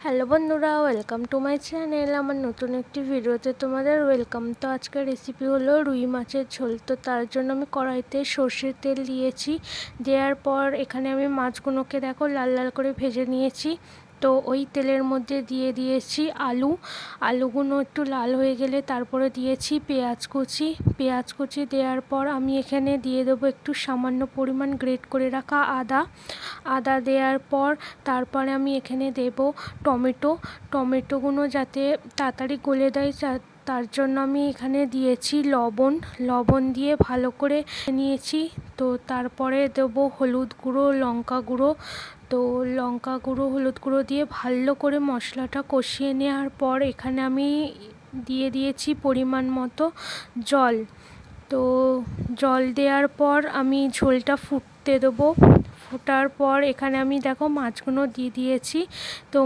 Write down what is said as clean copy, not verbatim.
Hello বন্ধুরা, welcome to my channel. আমার নতুন একটি ভিডিওতে তোমাদের ওয়েলকাম। তো আজকের রেসিপি হলো রুই মাছের ঝোল। তো তার জন্য আমি কড়াইতে সর্ষের তেল দিয়েছি। দেওয়ার পর এখানে আমি মাছগুলোকে দেখো লাল লাল করে ভেজে নিয়েছি। তো ওই তেলের মধ্যে দিয়ে দিয়েছি আলুগুলো একটু লাল হয়ে গেলে তারপরে দিয়েছি পেঁয়াজ কুচি দেওয়ার পর আমি এখানে দিয়ে দেবো একটু সামান্য পরিমাণ গ্রেট করে রাখা আদা দেওয়ার পর তারপরে আমি এখানে দেব টমেটোগুলো যাতে তাড়াতাড়ি গলে দেয় তার জন্য আমি এখানে দিয়েছি লবণ দিয়ে ভালো করে নিয়েছি। তো তারপরে দেবো হলুদ গুঁড়ো, লঙ্কা গুঁড়ো। তো লঙ্কা গুঁড়ো, হলুদ গুঁড়ো দিয়ে ভালো করে মশলাটা কষিয়ে নেওয়ার পর এখানে আমি দিয়ে দিয়েছি পরিমাণ মতো জল। তো জল দেওয়ার পর আমি ঝোলটা ফুটতে দেবো। ফোটার পর এখানে আমি দেখো মাছগুলো দিয়ে দিয়েছি। তো